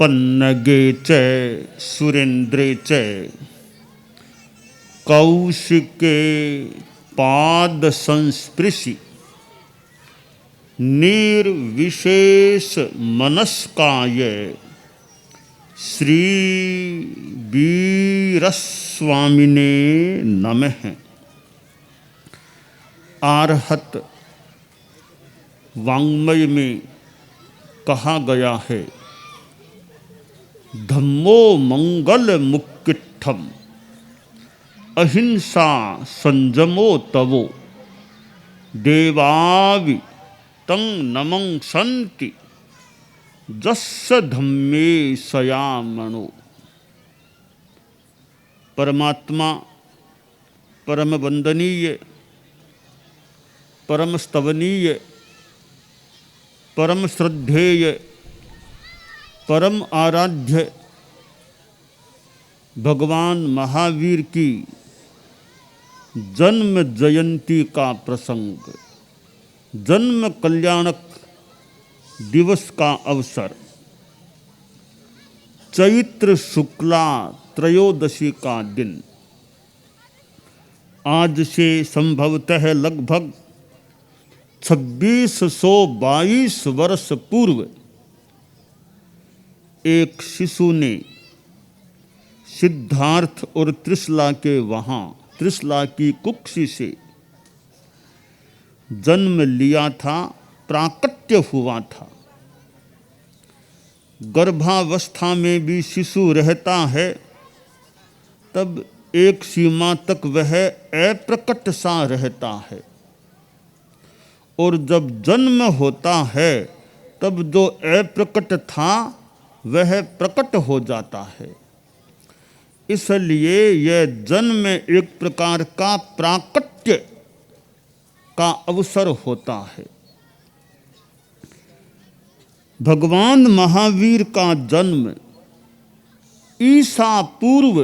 पन्नगे च सुरेन्द्रे च कौशिके पाद संस्पृशि निर्विशेष मनस्काय श्री वीरस्वामिने नमः। आर्हत वाङ्मय में कहा गया है, धम्मो मंगल मुक्किट्ठम अहिंसा संजमो तवो देवावि तं नमं संति जस्स धम्मे सयामणो। परमात्मा परम वंदनीय, परम स्तवनीय, परम श्रद्धेय, परम आराध्य भगवान महावीर की जन्म जयंती का प्रसंग, जन्म कल्याणक दिवस का अवसर, चैत्र शुक्ला त्रयोदशी का दिन, आज से संभवतः लगभग 2622 वर्ष पूर्व एक शिशु ने सिद्धार्थ और त्रिशला के वहाँ त्रिशला की कुक्षी से जन्म लिया था, प्राकट्य हुआ था। गर्भावस्था में भी शिशु रहता है, तब एक सीमा तक वह अप्रकट सा रहता है, और जब जन्म होता है तब जो अप्रकट था वह प्रकट हो जाता है। इसलिए यह जन्म एक प्रकार का प्राकट्य का अवसर होता है। भगवान महावीर का जन्म ईसा पूर्व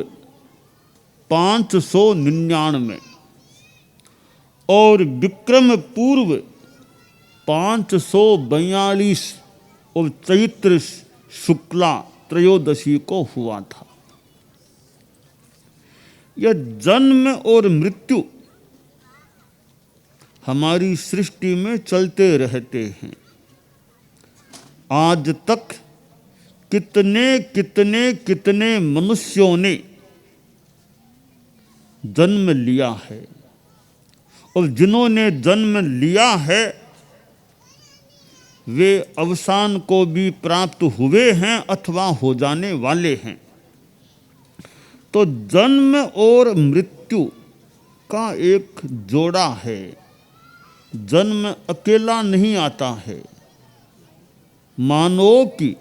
599 और विक्रम पूर्व 542 और चैत्र शुक्ला त्रयोदशी को हुआ था। यह जन्म और मृत्यु हमारी सृष्टि में चलते रहते हैं। आज तक कितने कितने कितने मनुष्यों ने जन्म लिया है, और जिन्होंने जन्म लिया है वे अवसान को भी प्राप्त हुए हैं अथवा हो जाने वाले हैं। तो जन्म और मृत्यु का एक जोड़ा है। जन्म अकेला नहीं आता है, मानो कि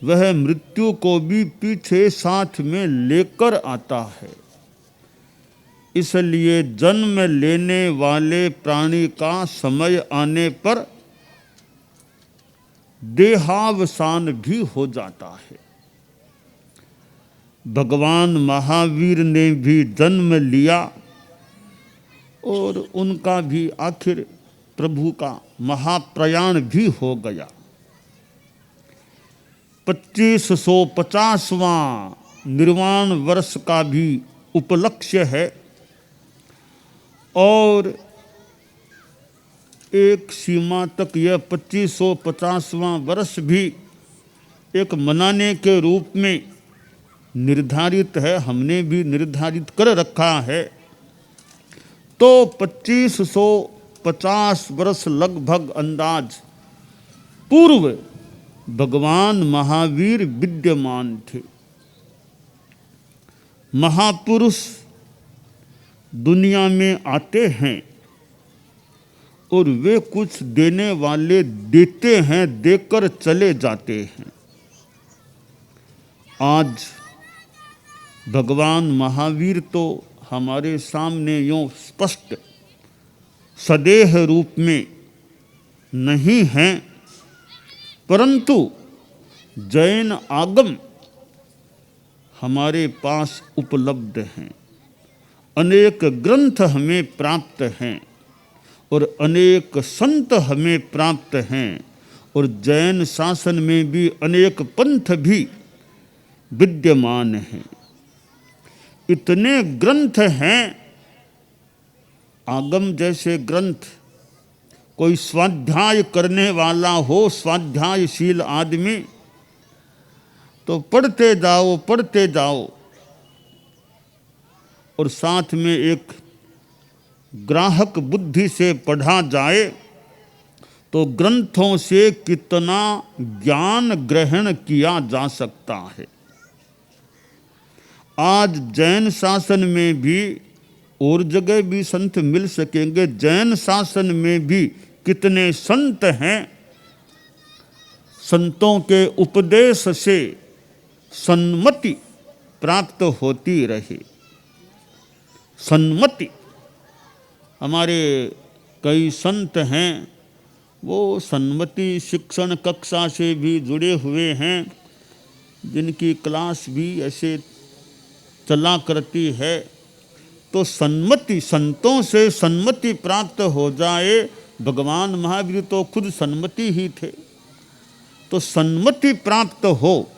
वह मृत्यु को भी पीछे साथ में लेकर आता है। इसलिए जन्म लेने वाले प्राणी का समय आने पर देहावसान भी हो जाता है। भगवान महावीर ने भी जन्म लिया और उनका भी आखिर प्रभु का महाप्रयाण भी हो गया। 2550वां निर्वाण वर्ष का भी उपलक्ष्य है, और एक सीमा तक यह 2550वां वर्ष भी एक मनाने के रूप में निर्धारित है, हमने भी निर्धारित कर रखा है। तो 2550 वर्ष लगभग अंदाज पूर्व भगवान महावीर विद्यमान थे। महापुरुष दुनिया में आते हैं और वे कुछ देने वाले देते हैं, देकर चले जाते हैं। आज भगवान महावीर तो हमारे सामने यूँ स्पष्ट सदेह रूप में नहीं हैं, परंतु जैन आगम हमारे पास उपलब्ध हैं। अनेक ग्रंथ हमें प्राप्त हैं और अनेक संत हमें प्राप्त हैं, और जैन शासन में भी अनेक पंथ भी विद्यमान हैं। इतने ग्रंथ हैं, आगम जैसे ग्रंथ। कोई स्वाध्याय करने वाला हो, स्वाध्यायशील आदमी, तो पढ़ते जाओ पढ़ते जाओ। और साथ में एक ग्राहक बुद्धि से पढ़ा जाए तो ग्रंथों से कितना ज्ञान ग्रहण किया जा सकता है। आज जैन शासन में भी, और जगह भी संत मिल सकेंगे, जैन शासन में भी कितने संत हैं। संतों के उपदेश से सन्मति प्राप्त होती रहे। सन्मति, हमारे कई संत हैं, वो सन्मति शिक्षण कक्षा से भी जुड़े हुए हैं, जिनकी क्लास भी ऐसे चला करती है। तो सन्मति, संतों से सन्मति प्राप्त हो जाए। भगवान महावीर तो खुद सन्मति ही थे। तो सन्मति प्राप्त हो,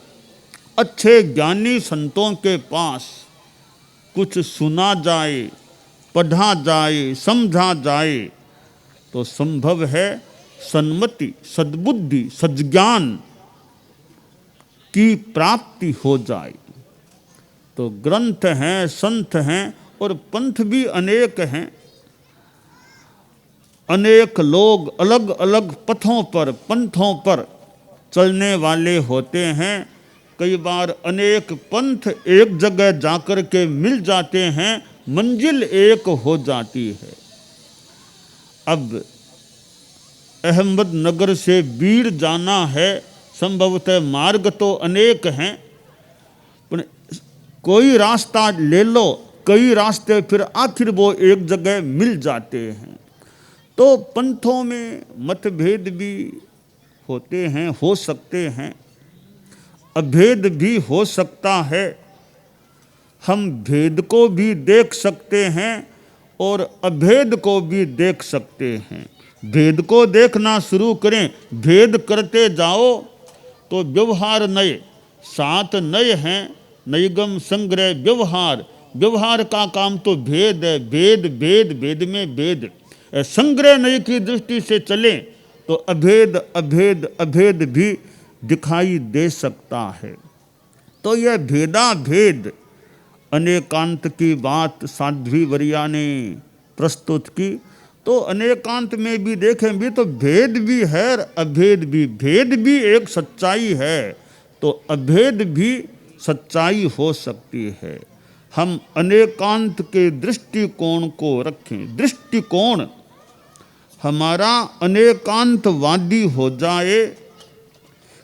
अच्छे ज्ञानी संतों के पास कुछ सुना जाए, पढ़ा जाए, समझा जाए, तो संभव है सन्मति, सद्बुद्धि, सज्ञान की प्राप्ति हो जाए। तो ग्रंथ हैं, संत हैं, और पंथ भी अनेक हैं। अनेक लोग अलग अलग पथों पर, पंथों पर चलने वाले होते हैं। कई बार अनेक पंथ एक जगह जाकर के मिल जाते हैं, मंजिल एक हो जाती है। अब अहमदनगर से बीड़ जाना है, संभवतः मार्ग तो अनेक हैं, पर कोई रास्ता ले लो, कई रास्ते फिर आखिर वो एक जगह मिल जाते हैं। तो पंथों में मतभेद भी होते हैं, हो सकते हैं, अभेद भी हो सकता है। हम भेद को भी देख सकते हैं और अभेद को भी देख सकते हैं। भेद को देखना शुरू करें, भेद करते जाओ तो व्यवहार नए, 7 नए हैं। नैगम संग्रह व्यवहार, व्यवहार का काम तो भेद है। भेद भेद भेद में भेद, संग्रह नए की दृष्टि से चलें तो अभेद अभेद अभेद भी दिखाई दे सकता है। तो यह भेदा भेद अनेकांत की बात साध्वी वरिया ने प्रस्तुत की। तो अनेकांत में भी देखें भी तो भेद भी है, अभेद भी। भेद भी एक सच्चाई है, तो अभेद भी सच्चाई हो सकती है। हम अनेकांत के दृष्टिकोण को रखें। दृष्टिकोण हमारा अनेकांतवादी हो जाए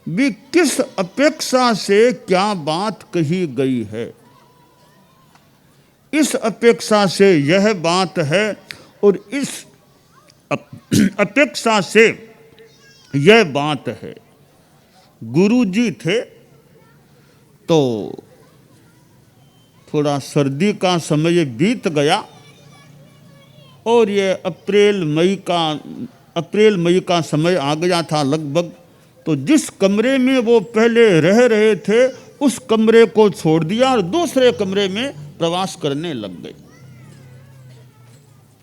भी, किस अपेक्षा से क्या बात कही गई है, इस अपेक्षा से यह बात है और इस अपेक्षा से यह बात है। गुरु जी थे तो थोड़ा सर्दी का समय बीत गया और ये अप्रैल मई का समय आ गया था लगभग। तो जिस कमरे में वो पहले रह रहे थे उस कमरे को छोड़ दिया और दूसरे कमरे में प्रवास करने लग गए।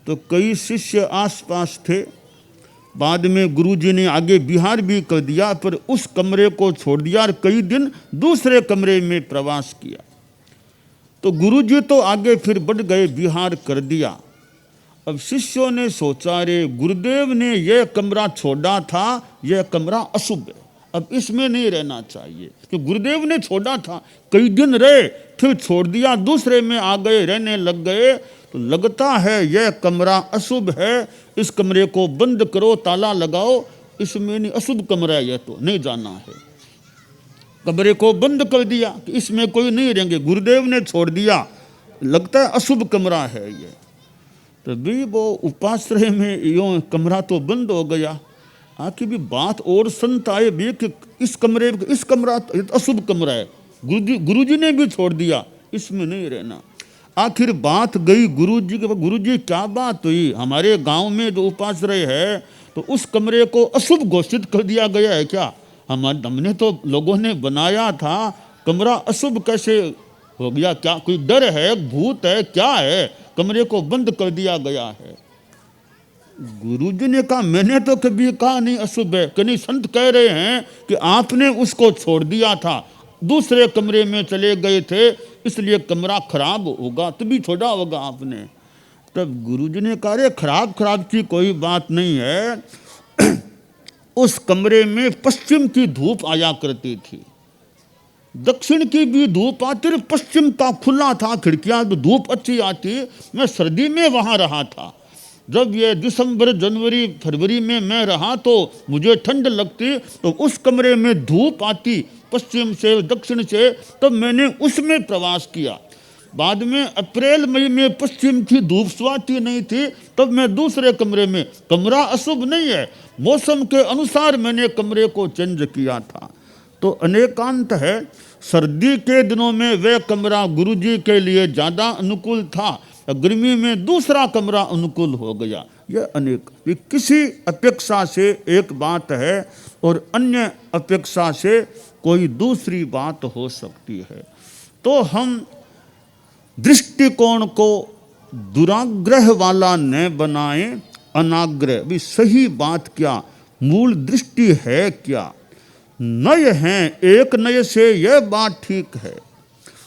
तो कई शिष्य आसपास थे। बाद में गुरुजी ने आगे विहार भी कर दिया, पर उस कमरे को छोड़ दिया और कई दिन दूसरे कमरे में प्रवास किया। तो गुरुजी तो आगे फिर बढ़ गए, विहार कर दिया। अब शिष्यों ने सोचा, रे गुरुदेव ने यह कमरा छोड़ा था, यह कमरा अशुभ है, अब इसमें नहीं रहना चाहिए। कि गुरुदेव ने छोड़ा था, कई दिन रहे, फिर छोड़ दिया, दूसरे में आ गए, रहने लग गए, तो लगता है यह कमरा अशुभ है, इस कमरे को बंद करो, ताला लगाओ, इसमें नहीं, अशुभ कमरा है, यह तो नहीं जाना है। कमरे को बंद कर दिया कि इसमें कोई नहीं रहेंगे। गुरुदेव ने छोड़ दिया, लगता है अशुभ कमरा है ये। तो भी वो उपाश्रय में यूँ कमरा तो बंद हो गया। आखिर भी बात और संत आए भी कि इस कमरा अशुभ कमरा है, गुरुजी ने भी छोड़ दिया, इसमें नहीं रहना। आखिर बात गई गुरुजी के, गुरुजी क्या बात हुई, हमारे गांव में जो उपाश्रय है तो उस कमरे को अशुभ घोषित कर दिया गया है क्या? हमने तो लोगों ने बनाया था कमरा अशुभ कैसे हो गया? क्या कोई डर है, भूत है, क्या है? कमरे को बंद कर दिया गया है। गुरुजी ने कहा मैंने तो कभी कहा नहीं अशुभ है। कि नहीं, संत कह रहे हैं कि आपने उसको छोड़ दिया था, दूसरे कमरे में चले गए थे, इसलिए कमरा खराब होगा, तभी छोड़ा होगा आपने। तब गुरुजी ने कहा रे खराब की कोई बात नहीं है। उस कमरे में पश्चिम की धूप आया करती थी, दक्षिण की भी धूप आती, पश्चिम का खुला था, खिड़कियां तो धूप अच्छी आती। मैं सर्दी में वहां रहा था। जब ये दिसंबर, जनवरी, फरवरी में मैं रहा तो मुझे ठंड लगती, तो उस कमरे में धूप आती पश्चिम से, दक्षिण से, तब मैंने उसमें प्रवास किया। बाद में अप्रैल मई में पश्चिम की धूप स्वाती नहीं थी, तब मैं दूसरे कमरे में। कमरा अशुभ नहीं है, मौसम के अनुसार मैंने कमरे को चेंज किया था। तो अनेकांत है। सर्दी के दिनों में वह कमरा गुरुजी के लिए ज़्यादा अनुकूल था, गर्मी में दूसरा कमरा अनुकूल हो गया। यह अनेक, ये किसी अपेक्षा से एक बात है और अन्य अपेक्षा से कोई दूसरी बात हो सकती है। तो हम दृष्टिकोण को दुराग्रह वाला न बनाएं, अनाग्रह। भी सही बात क्या, मूल दृष्टि है क्या, नय हैं, एक नय से यह बात ठीक है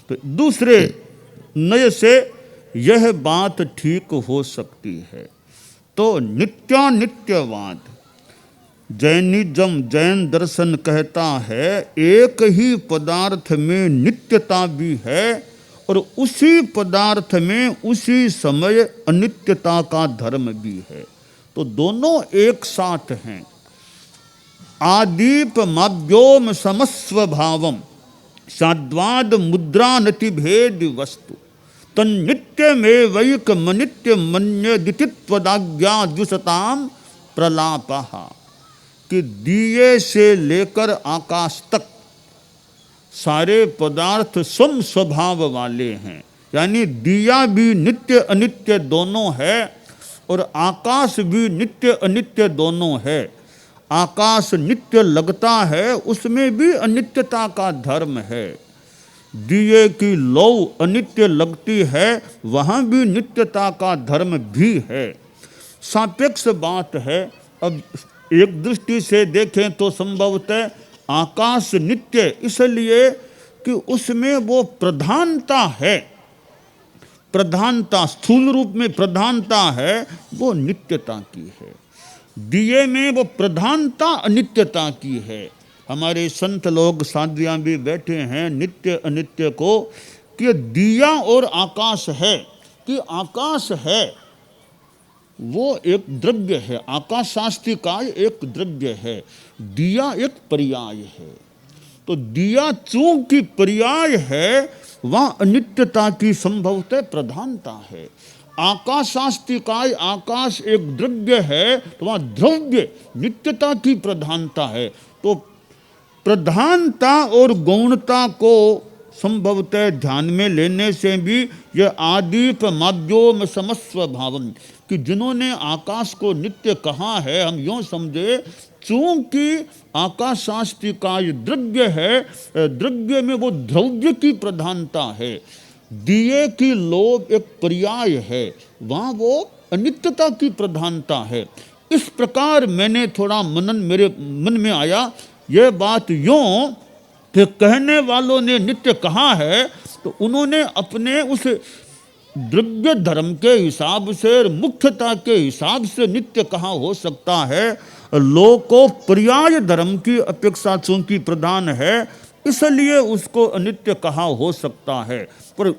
तो दूसरे नय से यह बात ठीक हो सकती है। तो नित्यानित्यवाद, जैनिज्म, जैन दर्शन कहता है एक ही पदार्थ में नित्यता भी है और उसी पदार्थ में उसी समय अनित्यता का धर्म भी है। तो दोनों एक साथ हैं। आदीप माव्योम समस्वभावम साद्वाद मुद्रा नतिभेद वस्तु तन्नित्य में वैक मनित्य मन्य दितित्वदाज्ञा द्युषताम प्रलापः। कि दिए से लेकर आकाश तक सारे पदार्थ सम स्वभाव वाले हैं, यानी दिया भी नित्य अनित्य दोनों है और आकाश भी नित्य अनित्य दोनों है। आकाश नित्य लगता है, उसमें भी अनित्यता का धर्म है। दिए की लौ अनित्य लगती है, वहाँ भी नित्यता का धर्म भी है। सापेक्ष बात है। अब एक दृष्टि से देखें तो संभवतः आकाश नित्य इसलिए कि उसमें वो प्रधानता है, प्रधानता स्थूल रूप में प्रधानता है, वो नित्यता की है। दिए में वो प्रधानता अनित्यता की है। हमारे संत लोग साध्वियाँ भी बैठे हैं नित्य अनित्य को, कि दिया और आकाश है, कि आकाश है वो एक द्रव्य है, आकाश शास्त्री का एक द्रव्य है, दिया एक पर्याय है। तो दिया चूंकि पर्याय है, वहाँ अनित्यता की संभवतः प्रधानता है। आकाश शास्त्रिकाय, आकाश एक द्रव्य है, तो वहाँ द्रव्य नित्यता की प्रधानता है। तो प्रधानता और गौणता को संभवतः ध्यान में लेने से भी यह आदीप माव्योम समस्व भावम, कि जिन्होंने आकाश को नित्य कहा है, हम यूँ समझे चूंकि आकाश शास्त्री का ये द्रव्य है, द्रव्य में वो द्रव्य की प्रधानता है, दिए की लोभ एक पर्याय है, वहाँ वो अनित्यता की प्रधानता है। इस प्रकार मैंने थोड़ा मनन मेरे मन में आया, यह बात यूँ कि कहने वालों ने नित्य कहा है तो उन्होंने अपने उस द्रव्य धर्म के हिसाब से और मुख्यता के हिसाब से नित्य कहा हो सकता है। लोक को पर्याय धर्म की अपेक्षा चूंकि प्रधान है, इसलिए उसको अनित्य कहा हो सकता है। पर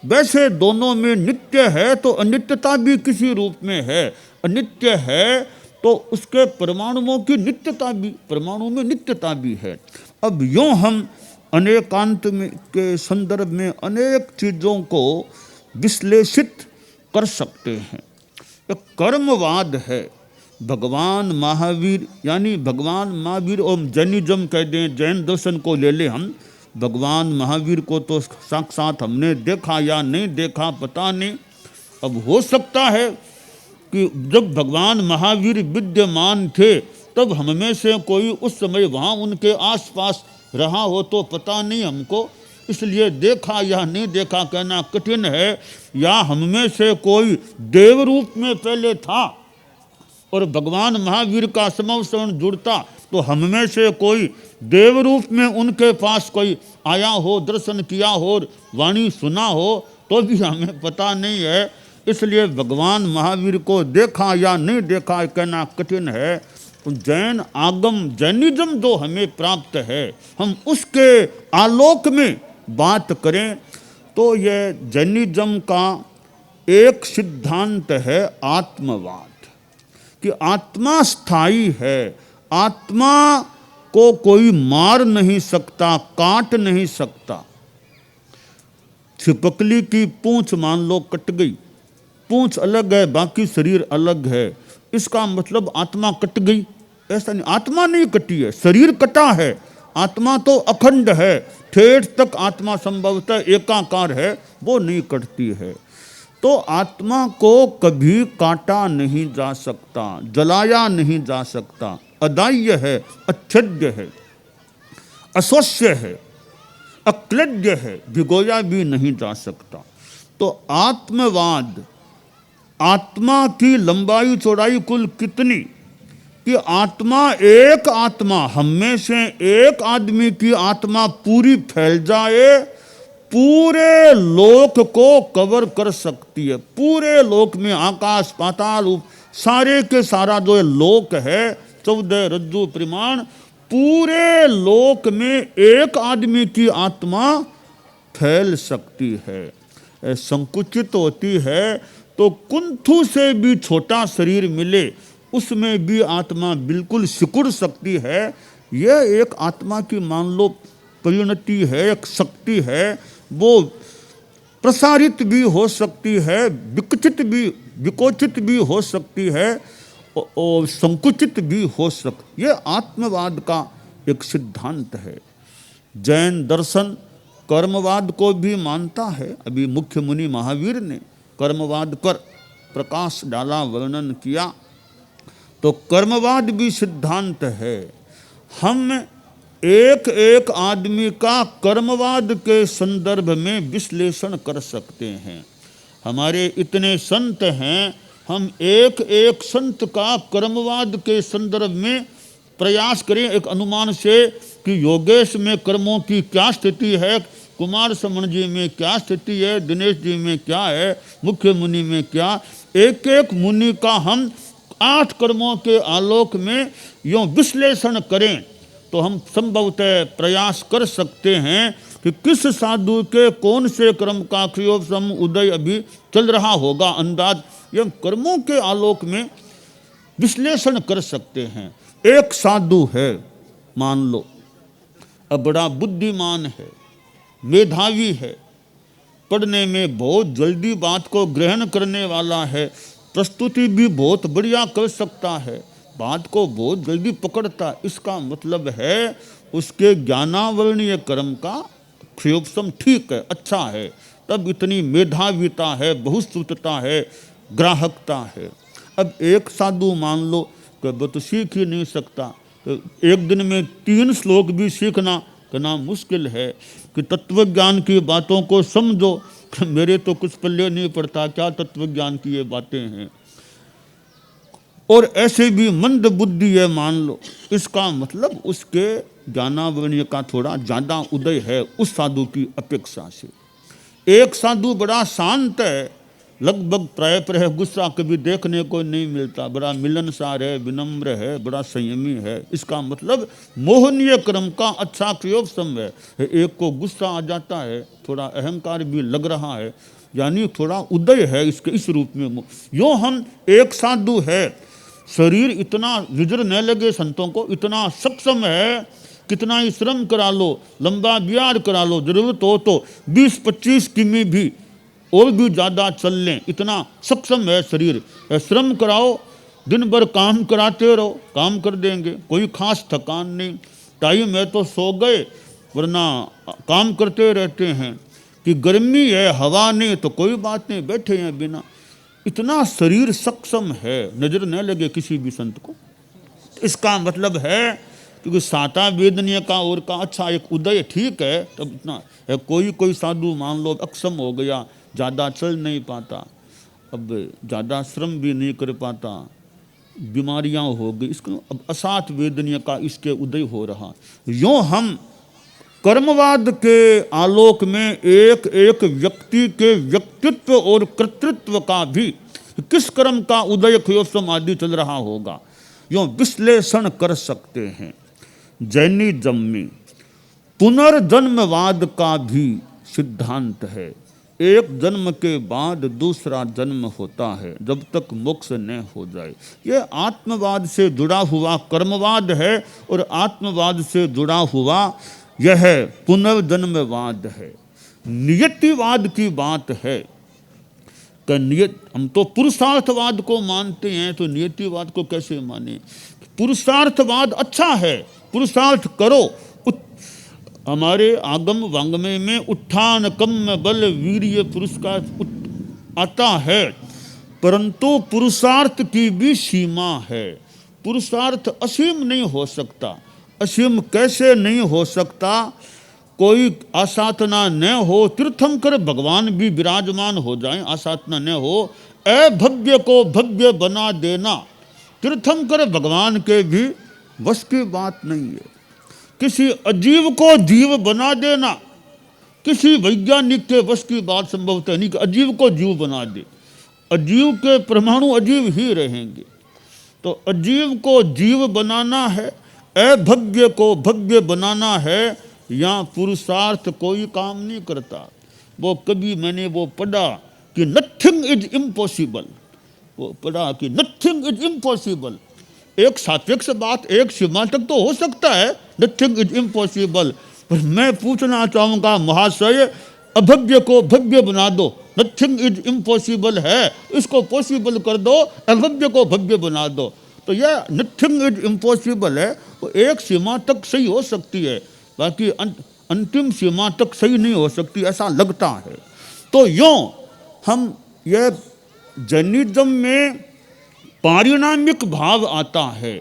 वैसे दोनों में नित्य है तो अनित्यता भी किसी रूप में है, अनित्य है तो उसके परमाणुओं की नित्यता भी, परमाणु में नित्यता भी है। अब यूँ हम अनेकांत में के संदर्भ में अनेक चीज़ों को विश्लेषित कर सकते हैं। एक कर्मवाद है। भगवान महावीर, यानी भगवान महावीर और जैनिज्म कह दें, जैन दर्शन को ले लें हम, भगवान महावीर को तो साक्षात हमने देखा या नहीं देखा पता नहीं। अब हो सकता है कि जब भगवान महावीर विद्यमान थे तब हम में से कोई उस समय वहाँ उनके आसपास रहा हो, तो पता नहीं हमको। इसलिए देखा या नहीं देखा कहना कठिन है। या हम में से कोई देव रूप में पहले था और भगवान महावीर का समवसरण जुड़ता तो हम में से कोई देव रूप में उनके पास कोई आया हो, दर्शन किया हो, वाणी सुना हो, तो भी हमें पता नहीं है। इसलिए भगवान महावीर को देखा या नहीं देखा कहना कठिन है। जैन आगम, जैनिज्म जो हमें प्राप्त है, हम उसके आलोक में बात करें तो यह जैनिज्म का एक सिद्धांत है आत्मवाद, कि आत्मा स्थायी है, आत्मा को कोई मार नहीं सकता, काट नहीं सकता। छिपकली की पूंछ मान लो कट गई, पूंछ अलग है बाकी शरीर अलग है, इसका मतलब आत्मा कट गई? ऐसा नहीं, आत्मा नहीं कटी है, शरीर कटा है, आत्मा तो अखंड है, ठेठ तक आत्मा संभवतः एकाकार है, वो नहीं कटती है। तो आत्मा को कभी काटा नहीं जा सकता, जलाया नहीं जा सकता, अदाह्य है, अच्छेद्य है, अस्वस्य है, अक्लद्य है, भिगोया भी नहीं जा सकता। तो आत्मवाद, आत्मा की लंबाई चौड़ाई कुल कितनी, कि आत्मा एक आत्मा, हम में से एक आदमी की आत्मा पूरी फैल जाए, पूरे लोक को कवर कर सकती है। पूरे लोक में आकाश पाताल सारे के सारा जो लोक है, 14 रज्जु परिमाण, पूरे लोक में एक आदमी की आत्मा फैल सकती है। संकुचित होती है तो कुंथु से भी छोटा शरीर मिले उसमें भी आत्मा बिल्कुल सिकुड़ सकती है। यह एक आत्मा की मान लो परिणति है, एक शक्ति है, वो प्रसारित भी हो सकती है, विकचित भी, विकोचित भी हो सकती है और संकुचित भी हो सकती। यह आत्मवाद का एक सिद्धांत है। जैन दर्शन कर्मवाद को भी मानता है। अभी मुख्य मुनि महावीर ने कर्मवाद पर प्रकाश डाला, वर्णन किया। तो कर्मवाद भी सिद्धांत है। हम एक एक आदमी का कर्मवाद के संदर्भ में विश्लेषण कर सकते हैं। हमारे इतने संत हैं, हम एक एक संत का कर्मवाद के संदर्भ में प्रयास करें एक अनुमान से कि योगेश में कर्मों की क्या स्थिति है, कुमार समण जी में क्या स्थिति है, दिनेश जी में क्या है, मुख्य मुनि में क्या। एक एक मुनि का हम 8 कर्मों के आलोक में यूँ विश्लेषण करें तो हम संभवतः प्रयास कर सकते हैं कि किस साधु के कौन से कर्म का क्रियोपशम उदय अभी चल रहा होगा, अंदाज ये कर्मों के आलोक में विश्लेषण कर सकते हैं। एक साधु है मान लो, अब बड़ा बुद्धिमान है, मेधावी है, पढ़ने में बहुत जल्दी बात को ग्रहण करने वाला है, प्रस्तुति भी बहुत बढ़िया कर सकता है, बात को बहुत जल्दी पकड़ता। इसका मतलब है उसके ज्ञानावरणीय कर्म का क्षयोपशम ठीक है, अच्छा है, तब इतनी मेधाविता है, बहुश्रुतता है, ग्राहकता है। अब एक साधु मान लो कि वो तो सीख ही नहीं सकता, तो एक दिन में 3 श्लोक भी सीखना कहना मुश्किल है कि तत्वज्ञान की बातों को समझो। मेरे तो कुछ पल्ले नहीं पड़ता, क्या तत्वज्ञान की ये बातें हैं। और ऐसे भी मंद बुद्धि है मान लो, इसका मतलब उसके ज्ञानावरणीय का थोड़ा ज़्यादा उदय है उस साधु की अपेक्षा से। एक साधु बड़ा शांत है, लगभग प्राय गुस्सा कभी देखने को नहीं मिलता, बड़ा मिलनसार है, विनम्र है, बड़ा संयमी है। इसका मतलब मोहनीय कर्म का अच्छा क्रियोपशम है। एक को गुस्सा आ जाता है, थोड़ा अहंकार भी लग रहा है, यानी थोड़ा उदय है इसके इस रूप में। यो हम एक साधु है, शरीर इतना विजर न लगे संतों को, इतना सक्षम है, कितना ही श्रम करा लो, लंबा बिहार करा लो, जरूरत हो तो 20-25 किमी भी और भी ज़्यादा चल लें, इतना सक्षम है शरीर। श्रम कराओ, दिन भर काम कराते रहो, काम कर देंगे, कोई खास थकान नहीं, टाइम है तो सो गए, वरना काम करते रहते हैं। कि गर्मी है, हवा नहीं तो कोई बात नहीं, बैठे हैं बिना। इतना शरीर सक्षम है, नजर न लगे किसी भी संत को। इसका मतलब है क्योंकि साता वेदनीय का और का अच्छा एक उदय ठीक है, तब इतना है। कोई साधु मान लो अक्षम हो गया, ज़्यादा चल नहीं पाता, अब ज़्यादा श्रम भी नहीं कर पाता, बीमारियां हो गई, इसको अब असात वेदनीय का इसके उदय हो रहा। यूँ हम कर्मवाद के आलोक में एक एक व्यक्ति के व्यक्तित्व और कर्तृत्व का भी किस कर्म का उदय क्षयोत्सव आदि चल रहा होगा, यूँ विश्लेषण कर सकते हैं। जैनिज्म में पुनर्जन्मवाद का भी सिद्धांत है। एक जन्म के बाद दूसरा जन्म होता है जब तक मोक्ष न हो जाए। यह आत्मवाद से जुड़ा हुआ कर्मवाद है और आत्मवाद से जुड़ा हुआ यह पुनर्जन्मवाद है। नियतिवाद की बात है कि नियत, हम तो पुरुषार्थवाद को मानते हैं, तो नियतिवाद को कैसे माने? पुरुषार्थवाद अच्छा है, पुरुषार्थ करो। हमारे आगम वांग्मय में उत्थान कम्म बल वीर्य पुरुष का आता है, परंतु पुरुषार्थ की भी सीमा है। पुरुषार्थ असीम नहीं हो सकता। असीम कैसे नहीं हो सकता? कोई आसाधना न हो, तीर्थंकर भगवान भी विराजमान हो जाएं, आसाधना न हो, अभव्य को भव्य बना देना तीर्थंकर भगवान के भी वश की बात नहीं है। किसी अजीव को जीव बना देना किसी वैज्ञानिक के वश की बात संभवतः नहीं कि अजीव को जीव बना दे। अजीव के परमाणु अजीव ही रहेंगे। तो अजीव को जीव बनाना है, अभव्य को भव्य बनाना है, या पुरुषार्थ कोई काम नहीं करता। वो कभी मैंने वो पढ़ा कि नथिंग इज इम्पॉसिबल, वो पढ़ा कि नथिंग इज इम्पॉसिबल। एक सापेक्ष बात एक सीमा तक तो हो सकता है, नथिंग इज इम्पॉसिबल, पर मैं पूछना चाहूँगा महाशय, अभव्य को भव्य बना दो, नथिंग इज इम्पॉसिबल है, इसको पॉसिबल कर दो, अभव्य को भव्य बना दो। तो यह नथिंग इज इम्पॉसिबल है, वो एक सीमा तक सही हो सकती है, बाकी अंतिम सीमा तक सही नहीं हो सकती, ऐसा लगता है। तो यूँ हम यह जैनिज्म में पारिणामिक भाव आता है,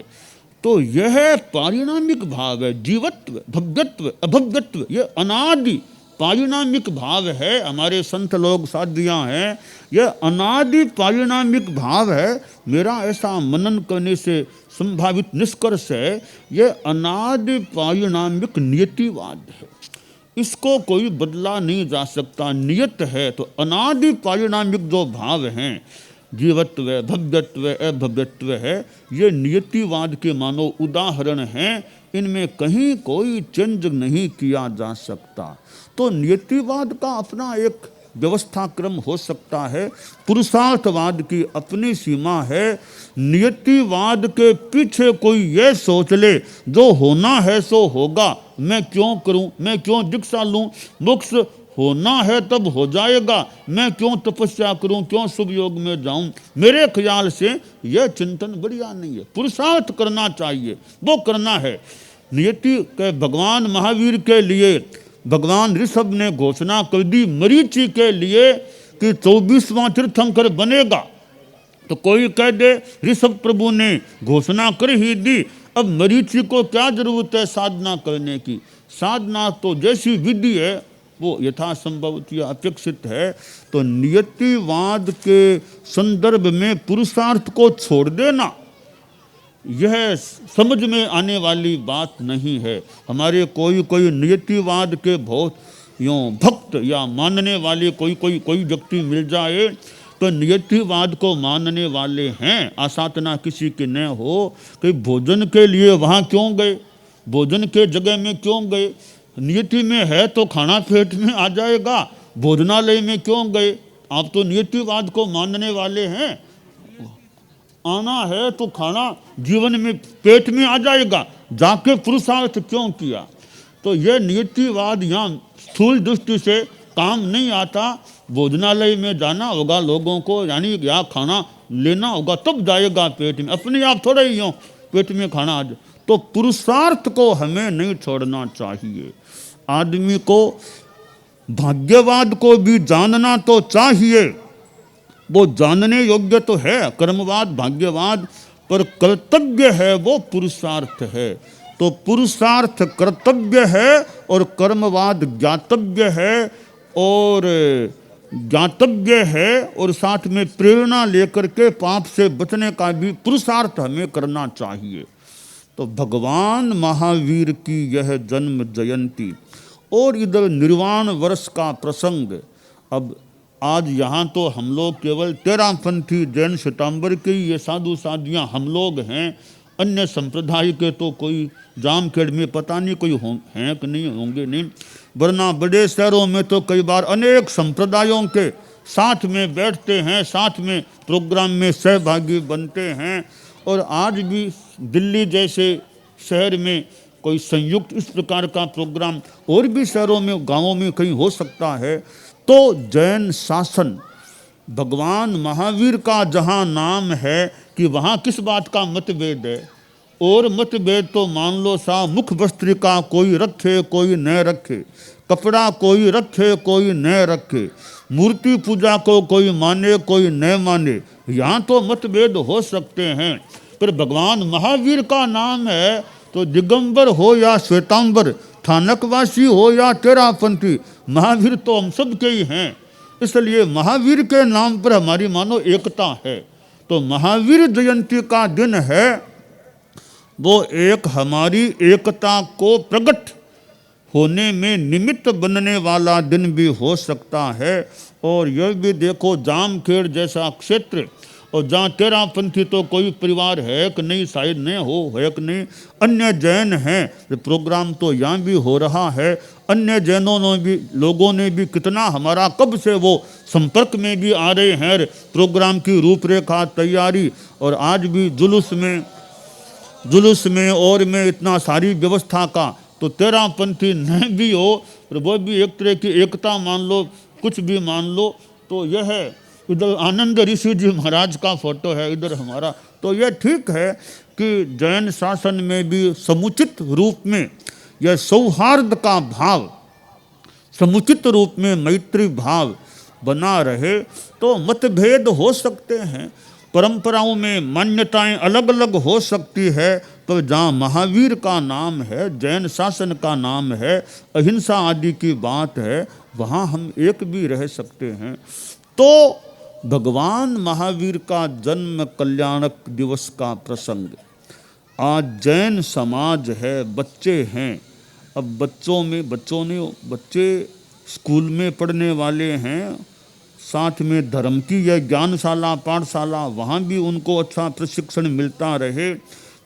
तो यह पारिणामिक भाव है। जीवत्व, भव्यत्व, अभव्यत्व, यह अनादि पारिणामिक भाव है। हमारे संत लोग साधियाँ हैं, यह अनादि पारिणामिक भाव है। मेरा ऐसा मनन करने से संभावित निष्कर्ष है, यह अनादि पारिणामिक नियतिवाद है। इसको कोई बदला नहीं जा सकता, नियत है। तो अनादि पारिणामिक जो भाव हैं, जीवत्व, भव्यत्व, अभव्यत्व है, ये नियतिवाद के मानो उदाहरण हैं। इनमें कहीं कोई चेंज नहीं किया जा सकता। तो नियतिवाद का अपना एक व्यवस्था क्रम हो सकता है, पुरुषार्थवाद की अपनी सीमा है। नियतिवाद के पीछे कोई ये सोच ले जो होना है सो होगा, मैं क्यों करूं, मैं क्यों दीक्षा लूं, मोक्ष होना है तब हो जाएगा, मैं क्यों तपस्या करूं, क्यों शुभ योग में जाऊं, मेरे ख्याल से यह चिंतन बढ़िया नहीं है। पुरुषार्थ करना चाहिए, वो करना है। नियति के भगवान महावीर के लिए भगवान ऋषभ ने घोषणा कर दी मरीचि के लिए कि 24वां तीर्थंकर बनेगा। तो कोई कह दे ऋषभ प्रभु ने घोषणा कर ही दी, अब मरीचि को क्या जरूरत है साधना करने की? साधना तो जैसी विधि है वो यथासंभव अपेक्षित है। तो नियतिवाद के संदर्भ में पुरुषार्थ को छोड़ देना यह समझ में आने वाली बात नहीं है। हमारे कोई नियतिवाद के बहुत यूँ भक्त या मानने वाले कोई व्यक्ति मिल जाए तो नियतिवाद को मानने वाले हैं, आसाधना किसी की न हो, कि भोजन के लिए वहाँ क्यों गए, भोजन के जगह में क्यों गए? नियति में है तो खाना पेट में आ जाएगा, भोजनालय में क्यों गए? आप तो नियतिवाद को मानने वाले हैं, आना है तो खाना जीवन में पेट में आ जाएगा, जाके पुरुषार्थ क्यों किया? तो यह नियतिवाद यहाँ स्थूल दृष्टि से काम नहीं आता। भोजनालय में जाना होगा लोगों को, यानी यहाँ खाना लेना होगा तब जाएगा पेट में, अपने आप थोड़ा ही यूँ पेट में खाना आ जाए। तो पुरुषार्थ को हमें नहीं छोड़ना चाहिए। आदमी को भाग्यवाद को भी जानना तो चाहिए, वो जानने योग्य तो है कर्मवाद भाग्यवाद, पर कर्तव्य है वो पुरुषार्थ है। तो पुरुषार्थ कर्तव्य है और कर्मवाद ज्ञातव्य है, और ज्ञातव्य है, और साथ में प्रेरणा लेकर के पाप से बचने का भी पुरुषार्थ हमें करना चाहिए। तो भगवान महावीर की यह जन्म जयंती और इधर निर्वाण वर्ष का प्रसंग। अब आज यहाँ तो हम लोग केवल तेरापंथी जैन श्वेतांबर के ये साधु साधियाँ हम लोग हैं, अन्य संप्रदाय के तो कोई जामखेड़ में पता नहीं कोई हैं कि नहीं होंगे नहीं, वरना बड़े शहरों में तो कई बार अनेक संप्रदायों के साथ में बैठते हैं, साथ में प्रोग्राम में सहभागी बनते हैं। और आज भी दिल्ली जैसे शहर में कोई संयुक्त इस प्रकार का प्रोग्राम और भी शहरों में गांवों में कहीं हो सकता है। तो जैन शासन भगवान महावीर का जहाँ नाम है कि वहाँ किस बात का मतभेद है, और मतभेद तो मान लो सा मुख वस्त्र का कोई रखे कोई न रखे, कपड़ा कोई रखे कोई न रखे, मूर्ति पूजा को कोई माने कोई न माने, यहाँ तो मतभेद हो सकते हैं। पर भगवान महावीर का नाम है तो दिगंबर हो या श्वेतांबर, थानकवासी हो या तेरापंथी, महावीर तो हम सब के ही हैं। इसलिए महावीर के नाम पर हमारी मानो एकता है। तो महावीर जयंती का दिन है वो एक हमारी एकता को प्रकट होने में निमित्त बनने वाला दिन भी हो सकता है। और यह भी देखो जामखेड़ जैसा क्षेत्र, और जहाँ तेरापंथी तो कोई परिवार है कि नहीं, शायद नहीं हो है कि नहीं, अन्य जैन हैं, प्रोग्राम तो यहाँ भी हो रहा है। अन्य जैनों ने भी, लोगों ने भी कितना हमारा कब से वो संपर्क में भी आ रहे हैं, प्रोग्राम की रूपरेखा तैयारी, और आज भी जुलूस में और में इतना सारी व्यवस्था का। तो तेरापंथी न भी हो पर वो भी एक तरह की एकता मान लो, कुछ भी मान लो। तो यह है, इधर आनंद ऋषि जी महाराज का फोटो है, इधर हमारा। तो यह ठीक है कि जैन शासन में भी समुचित रूप में यह सौहार्द का भाव, समुचित रूप में मैत्री भाव बना रहे। तो मतभेद हो सकते हैं, परंपराओं में मान्यताएं अलग अलग हो सकती है, तो जहाँ महावीर का नाम है, जैन शासन का नाम है, अहिंसा आदि की बात है, वहाँ हम एक भी रह सकते हैं। तो भगवान महावीर का जन्म कल्याणक दिवस का प्रसंग, आज जैन समाज है, बच्चे हैं। अब बच्चे स्कूल में पढ़ने वाले हैं, साथ में धर्म की यह ज्ञानशाला पाठशाला, वहाँ भी उनको अच्छा प्रशिक्षण मिलता रहे,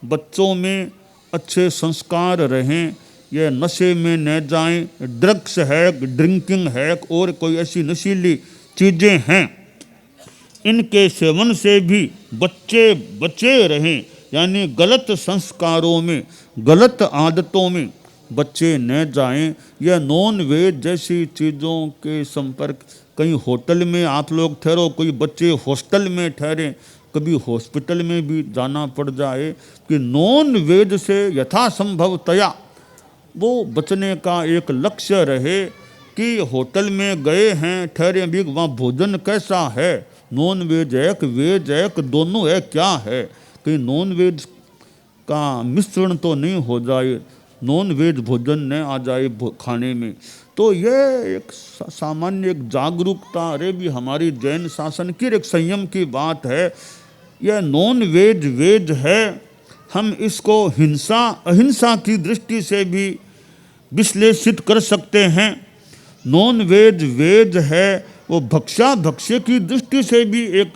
बच्चों में अच्छे संस्कार रहें, यह नशे में न जाएं, ड्रग्स है, ड्रिंकिंग है और कोई ऐसी नशीली चीज़ें हैं, इनके सेवन से भी बच्चे बचे रहें। यानी गलत संस्कारों में, गलत आदतों में बच्चे न जाएं। यह नॉन वेज जैसी चीज़ों के संपर्क, कहीं होटल में आप लोग ठहरो, कोई बच्चे हॉस्टल में ठहरें, कभी हॉस्पिटल में भी जाना पड़ जाए, कि नॉन वेज से यथासंभवतया वो बचने का एक लक्ष्य रहे। कि होटल में गए हैं, ठहरे भी, वहाँ भोजन कैसा है, नॉन वेज है कि वेज है कि दोनों है, क्या है, कहीं नॉन वेज का मिश्रण तो नहीं हो जाए, नॉन वेज भोजन न आ जाए खाने में। तो यह एक सामान्य एक जागरूकता, अरे भी हमारी जैन शासन की एक संयम की बात है। यह नॉन वेज वेज है, हम इसको हिंसा अहिंसा की दृष्टि से भी विश्लेषित कर सकते हैं। नॉन वेज वेज है, वो भक्ष्या भक्ष्य की दृष्टि से भी एक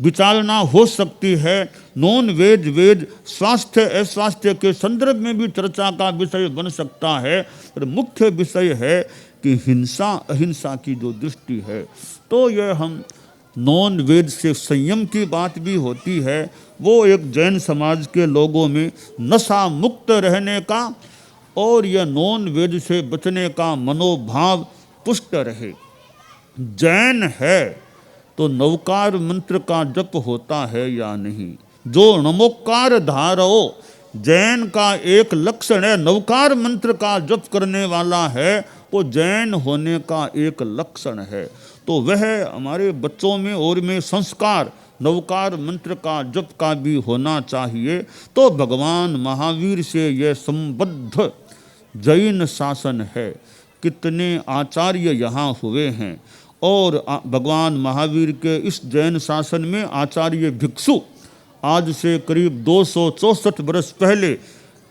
विचारणा हो सकती है। नॉन वेज वेज स्वास्थ्य अस्वास्थ्य के संदर्भ में भी चर्चा का विषय बन सकता है, पर मुख्य विषय है कि हिंसा अहिंसा की जो दृष्टि है। तो यह हम नॉन वेज से संयम की बात भी होती है, वो एक जैन समाज के लोगों में नशा मुक्त रहने का और यह नॉन वेज से बचने का मनोभाव पुष्ट रहे। जैन है तो नवकार मंत्र का जप होता है या नहीं, जो नमोकार धारो, जैन का एक लक्षण है, नवकार मंत्र का जप करने वाला है, वो जैन होने का एक लक्षण है। तो वह हमारे बच्चों में और में संस्कार नवकार मंत्र का जप का भी होना चाहिए। तो भगवान महावीर से यह संबद्ध जैन शासन है। कितने आचार्य यहाँ हुए हैं और भगवान महावीर के इस जैन शासन में आचार्य भिक्षु आज से करीब 264 वर्ष पहले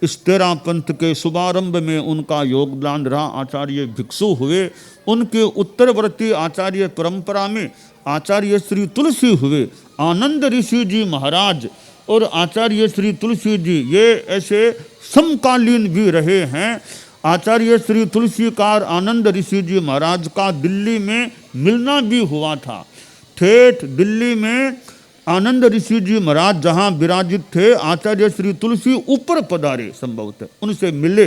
इस तेरा पंथ के शुभारंभ में उनका योगदान रहा। आचार्य भिक्षु हुए। उनके उत्तरवर्ती आचार्य परंपरा में आचार्य श्री तुलसी हुए। आनंद ऋषि जी महाराज और आचार्य श्री तुलसी जी ये ऐसे समकालीन भी रहे हैं। आचार्य श्री तुलसीकार आनंद ऋषि जी महाराज का दिल्ली में मिलना भी हुआ था। ठेठ दिल्ली में आनंद ऋषि जी महाराज जहाँ विराजित थे, आचार्य श्री तुलसी ऊपर पधारे, संभवतः उनसे मिले।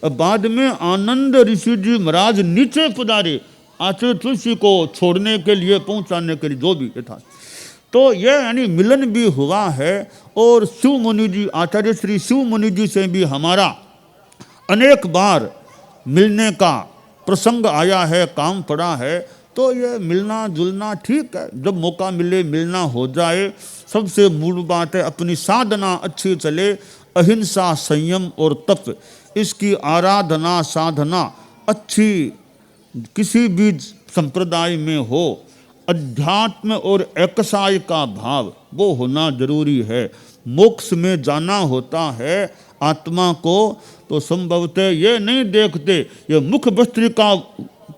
बाद में आनंद ऋषि जी महाराज नीचे पधारे आचार्य तुलसी को छोड़ने के लिए, पहुँचाने के लिए, जो भी था। तो यह यानी मिलन भी हुआ है। और शिव मुनि जी, आचार्य श्री शिव मुनि जी से भी हमारा अनेक बार मिलने का प्रसंग आया है, काम पड़ा है। तो ये मिलना जुलना ठीक है, जब मौका मिले मिलना हो जाए। सबसे मूल बात है अपनी साधना अच्छी चले, अहिंसा, संयम और तप, इसकी आराधना साधना अच्छी किसी भी संप्रदाय में हो। अध्यात्म और एकसाय का भाव वो होना जरूरी है। मोक्ष में जाना होता है आत्मा को, तो संभवतः ये नहीं देखते ये मुख भस्त्रिका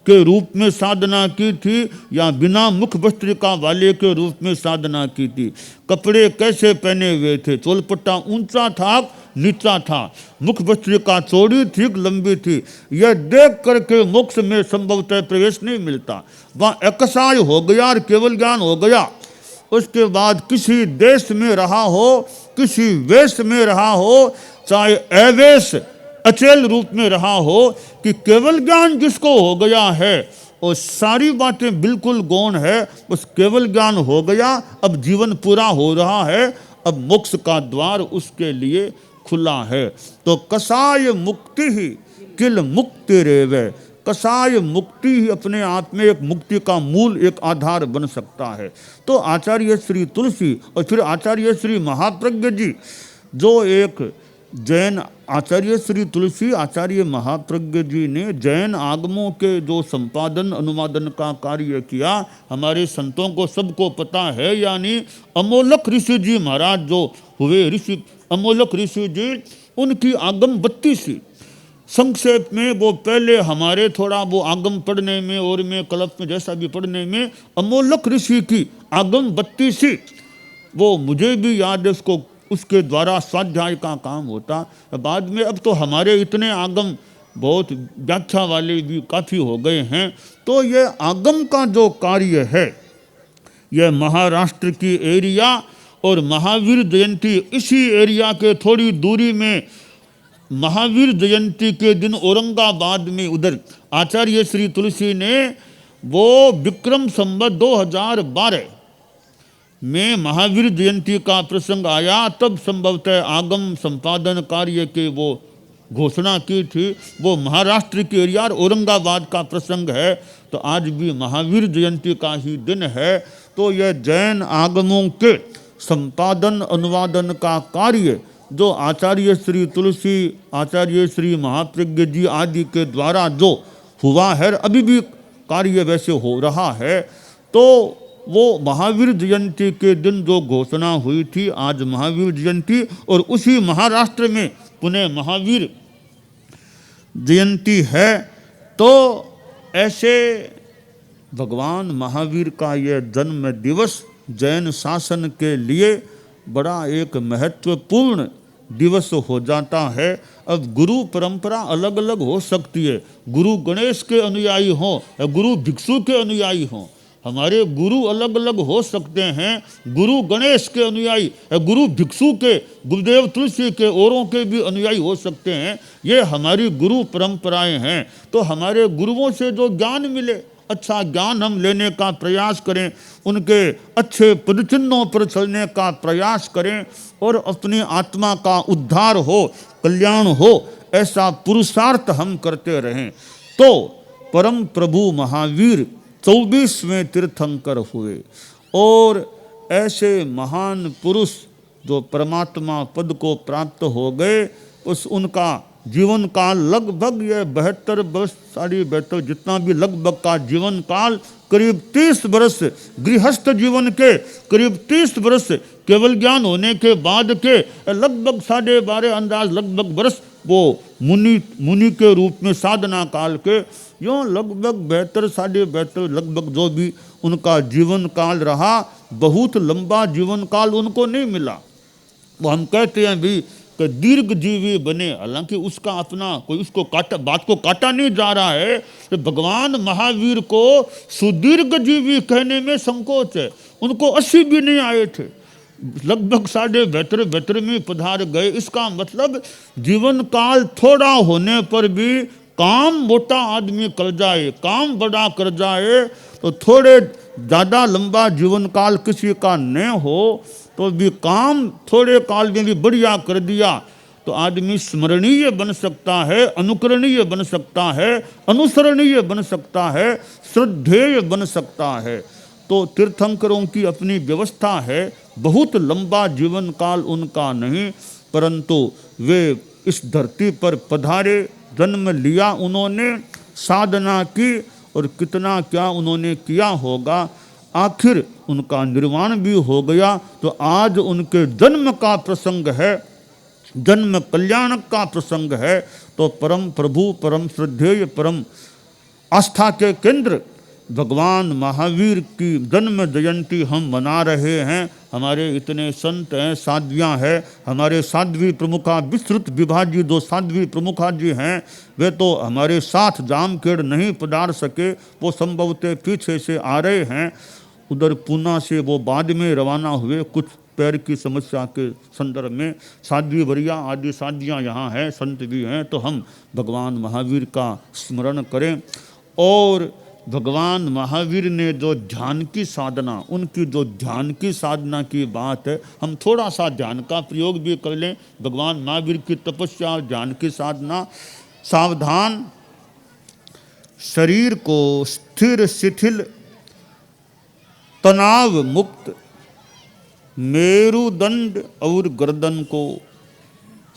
के रूप में साधना की थी या बिना मुख भस्त्रिका वाले के रूप में साधना की थी। कपड़े कैसे पहने हुए थे, चोलपट्टा ऊंचा था नीचा था, मुख भस्त्रिका चौड़ी थी लंबी थी, यह देख करके मोक्ष में संभवतः प्रवेश नहीं मिलता। वहाँ एकसाय हो गया और केवल ज्ञान हो गया। उसके बाद किसी देश में रहा हो, किसी वेश में रहा हो, चाहे अवेश अचेल रूप में रहा हो, कि केवल ज्ञान जिसको हो गया है और सारी बातें बिल्कुल गौण है, उस केवल ज्ञान हो गया। अब जीवन पूरा हो रहा है, अब मोक्ष का द्वार उसके लिए खुला है। तो कसाय मुक्ति ही किल मुक्ति रेवे, कसाय मुक्ति ही अपने आप में एक मुक्ति का मूल, एक आधार बन सकता है। तो आचार्य श्री तुलसी और फिर आचार्य श्री महाप्रज्ञ जी, जो एक जैन आचार्य श्री तुलसी आचार्य महाप्रज्ञ जी ने जैन आगमों के जो संपादन अनुवादन का कार्य किया, हमारे संतों को सबको पता है। यानी अमोलक ऋषि जी महाराज जो हुए, ऋषि अमोलक ऋषि जी, उनकी आगम 32। संक्षेप में वो पहले हमारे थोड़ा वो आगम पढ़ने में और में कल्प में जैसा भी पढ़ने में अमोलक ऋषि की आगम 32, वो मुझे भी याद है, उसको उसके द्वारा स्वाध्याय का काम होता। बाद में अब तो हमारे इतने आगम बहुत व्याख्या वाले भी काफ़ी हो गए हैं। तो ये आगम का जो कार्य है, यह महाराष्ट्र की एरिया और महावीर जयंती इसी एरिया के थोड़ी दूरी में, महावीर जयंती के दिन औरंगाबाद में उधर आचार्य श्री तुलसी ने वो विक्रम संवत 2012 में महावीर जयंती का प्रसंग आया, तब संभवतः आगम संपादन कार्य के वो घोषणा की थी। वो महाराष्ट्र के एरिया और औरंगाबाद का प्रसंग है। तो आज भी महावीर जयंती का ही दिन है। तो यह जैन आगमों के संपादन अनुवादन का कार्य जो आचार्य श्री तुलसी आचार्य श्री महाप्रज्ञ जी आदि के द्वारा जो हुआ है, अभी भी कार्य वैसे हो रहा है। तो वो महावीर जयंती के दिन जो घोषणा हुई थी, आज महावीर जयंती और उसी महाराष्ट्र में पुणे महावीर जयंती है। तो ऐसे भगवान महावीर का यह जन्म दिवस जैन शासन के लिए बड़ा एक महत्वपूर्ण दिवस हो जाता है। अब गुरु परंपरा अलग अलग हो सकती है, गुरु गणेश के अनुयायी हों या गुरु भिक्षु के अनुयायी हों, हमारे गुरु अलग अलग हो सकते हैं। गुरु गणेश के अनुयायी या गुरु भिक्षु के, गुरुदेव तुलसी के, औरों के भी अनुयायी हो सकते हैं। ये हमारी गुरु परंपराएं हैं। तो हमारे गुरुओं से जो ज्ञान मिले, अच्छा ज्ञान हम लेने का प्रयास करें, उनके अच्छे पदचिन्हों पर चलने का प्रयास करें और अपनी आत्मा का उद्धार हो, कल्याण हो, ऐसा पुरुषार्थ हम करते रहें। तो परम प्रभु महावीर 24वें तीर्थंकर हुए और ऐसे महान पुरुष जो परमात्मा पद को प्राप्त हो गए, उस उनका जीवन काल लगभग ये 72 वर्ष 72 जितना भी लगभग का जीवन काल, करीब 30 वर्ष गृहस्थ जीवन के, करीब 30 वर्ष केवल ज्ञान होने के बाद के, लगभग 12.5 अंदाज लगभग वर्ष वो मुनि के रूप में साधना काल के, यूँ लगभग 72 72 लगभग जो भी उनका जीवन काल रहा, बहुत लंबा जीवन काल उनको नहीं मिला। वो हम कहते हैं भी कि दीर्घ जीवी बने, हालांकि उसका अपना कोई उसको काटा, बात को काटा नहीं जा रहा है। तो भगवान महावीर को सुदीर्घ जीवी कहने में संकोच है। उनको 80 भी नहीं आए थे, लगभग 72 में पधार गए। इसका मतलब जीवन काल थोड़ा होने पर भी काम मोटा आदमी कर जाए, काम बड़ा कर जाए, तो थोड़े ज़्यादा लंबा जीवन काल किसी का न हो तो भी काम थोड़े काल में भी बढ़िया कर दिया तो आदमी स्मरणीय बन सकता है, अनुकरणीय बन सकता है, अनुसरणीय बन सकता है, श्रद्धेय बन सकता है। तो तीर्थंकरों की अपनी व्यवस्था है, बहुत लंबा जीवन काल उनका नहीं, परंतु वे इस धरती पर पधारे, जन्म लिया उन्होंने, साधना की, और कितना क्या उन्होंने किया होगा, आखिर उनका निर्वाण भी हो गया। तो आज उनके जन्म का प्रसंग है, जन्म कल्याण का प्रसंग है। तो परम प्रभु, परम श्रद्धेय, परम आस्था के केंद्र भगवान महावीर की जन्म जयंती हम मना रहे हैं। हमारे इतने संत हैं, साध्वियाँ हैं, हमारे साध्वी प्रमुखा विस्तृत विभा जी, दो साध्वी प्रमुखा जी हैं, वे तो हमारे साथ जामखेड़ नहीं पधार सके, वो संभवतः पीछे से आ रहे हैं। उधर पूना से वो बाद में रवाना हुए, कुछ पैर की समस्या के संदर्भ में। साध्वी वरिया आदि साध्वियाँ यहाँ हैं, संत भी हैं। तो हम भगवान महावीर का स्मरण करें। और भगवान महावीर ने जो ध्यान की साधना, उनकी जो ध्यान की साधना की बात है, हम थोड़ा सा ध्यान का प्रयोग भी कर लें। भगवान महावीर की तपस्या और ध्यान की साधना। सावधान, शरीर को स्थिर शिथिल तनाव मुक्त, मेरुदंड और गर्दन को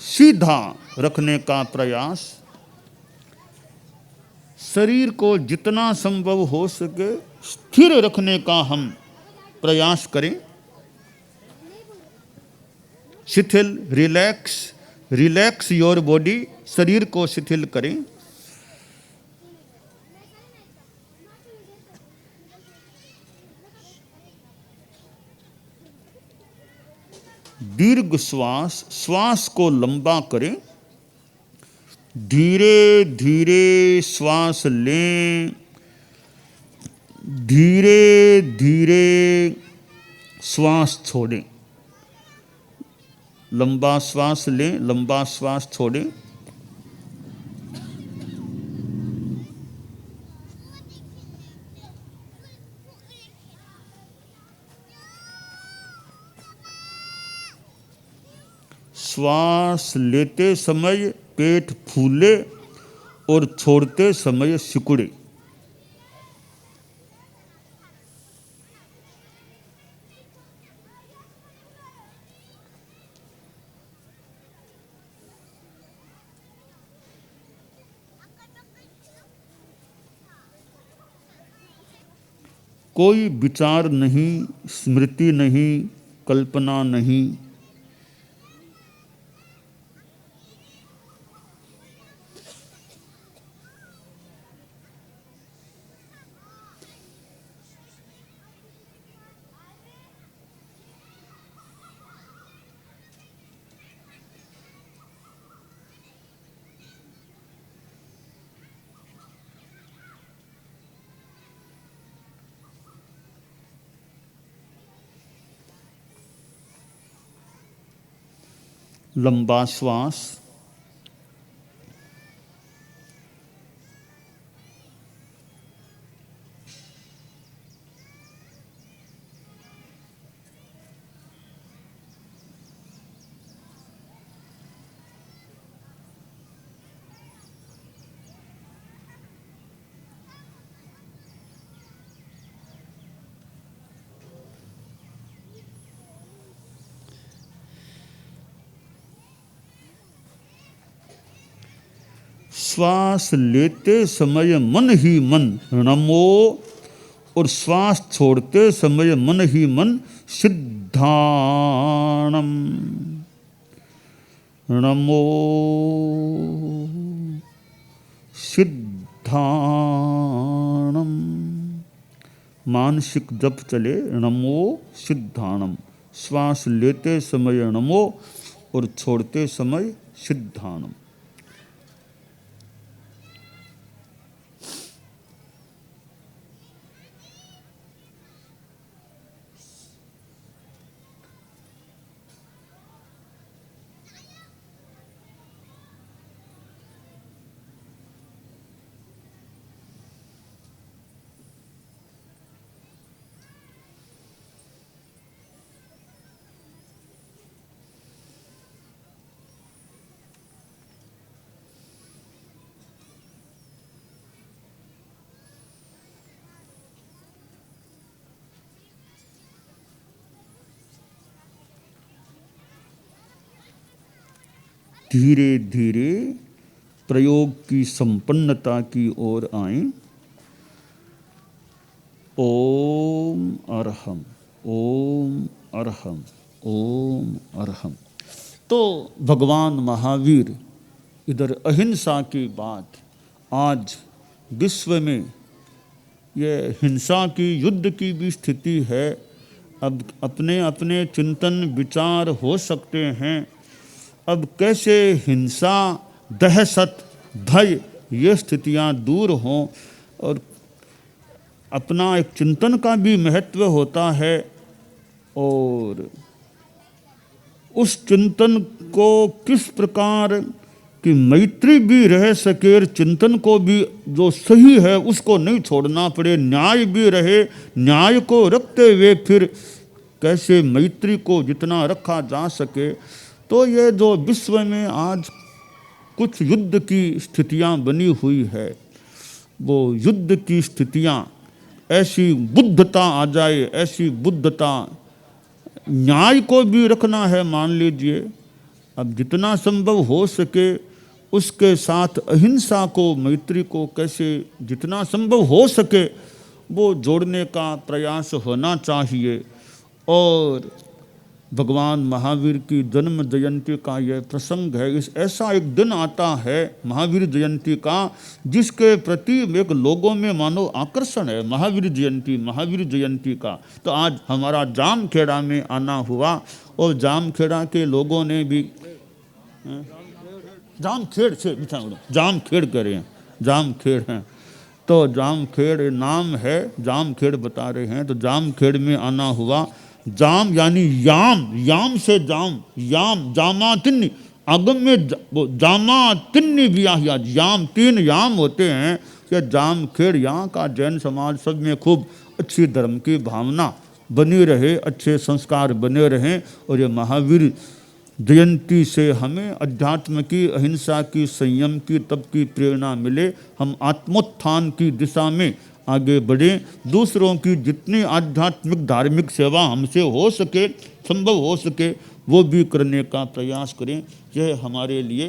सीधा रखने का प्रयास। शरीर को जितना संभव हो सके स्थिर रखने का हम प्रयास करें। शिथिल, रिलैक्स, रिलैक्स योर बॉडी, शरीर को शिथिल करें। दीर्घ श्वास, श्वास को लंबा करें। धीरे धीरे श्वास लें, धीरे धीरे श्वास छोड़ें। लंबा श्वास लें, लंबा श्वास छोड़ें। श्वास लेते समय पेट फूले और छोड़ते समय सिकुड़े। कोई विचार नहीं, स्मृति नहीं, कल्पना नहीं। लंबा श्वास। श्वास लेते समय मन ही मन नमो, और श्वास छोड़ते समय मन ही मन सिद्धाणम नमो सिद्धाणम। मानसिक जप चले नमो सिद्धाणम, श्वास लेते समय नमो और छोड़ते समय सिद्धाणम। धीरे धीरे प्रयोग की संपन्नता की ओर आए। ओम अरहम, ओम अरहम, ओम अरहम। तो भगवान महावीर इधर अहिंसा की बात, आज विश्व में यह हिंसा की, युद्ध की भी स्थिति है। अब अपने अपने चिंतन विचार हो सकते हैं। अब कैसे हिंसा, दहशत, भय ये स्थितियां दूर हों, और अपना एक चिंतन का भी महत्व होता है, और उस चिंतन को किस प्रकार कि मैत्री भी रह सके, चिंतन को भी जो सही है उसको नहीं छोड़ना पड़े, न्याय भी रहे, न्याय को रखते हुए फिर कैसे मैत्री को जितना रखा जा सके। तो ये जो विश्व में आज कुछ युद्ध की स्थितियां बनी हुई है, वो युद्ध की स्थितियां, ऐसी बुद्धता आ जाए, ऐसी बुद्धता, न्याय को भी रखना है मान लीजिए। अब जितना संभव हो सके उसके साथ अहिंसा को, मैत्री को कैसे जितना संभव हो सके वो जोड़ने का प्रयास होना चाहिए। और भगवान महावीर की जन्म जयंती का यह प्रसंग है। इस ऐसा एक दिन आता है महावीर जयंती का जिसके प्रति एक लोगों में मानो आकर्षण है, महावीर जयंती का। तो आज हमारा जामखेड़ा में आना हुआ, और जामखेड़ा के लोगों ने भी जामखेड़ से जामखेड़ करें, जामखेड़ हैं तो जामखेड़ नाम है, जामखेड़ बता रहे हैं। तो जामखेड़ में आना हुआ। जाम यानी याम, याम से जाम, याम जामा तिन्नी, आगम में जामा तिन्नी ब्याहिया, याम 3 याम होते हैं। कि जामखेड़ यहाँ का जैन समाज सब में खूब अच्छी धर्म की भावना बनी रहे, अच्छे संस्कार बने रहें। और ये महावीर जयंती से हमें अध्यात्म की, अहिंसा की, संयम की, तप की प्रेरणा मिले। हम आत्मोत्थान की दिशा में आगे बढ़ें, दूसरों की जितनी आध्यात्मिक धार्मिक सेवा हमसे हो सके, संभव हो सके, वो भी करने का प्रयास करें। यह हमारे लिए,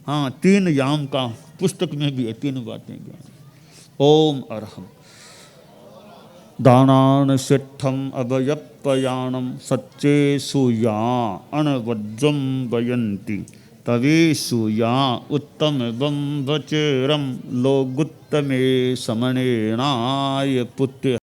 हाँ 3 याम का पुस्तक में भी है, 3 बातें। ओम अरहम। दानान सिद्धम अभयपयाणम सच्चेषु या अणवज्रम वयंती तवेषु या उत्तम बम्बचेरम लोगुत्तमे समणेनाय पुत्य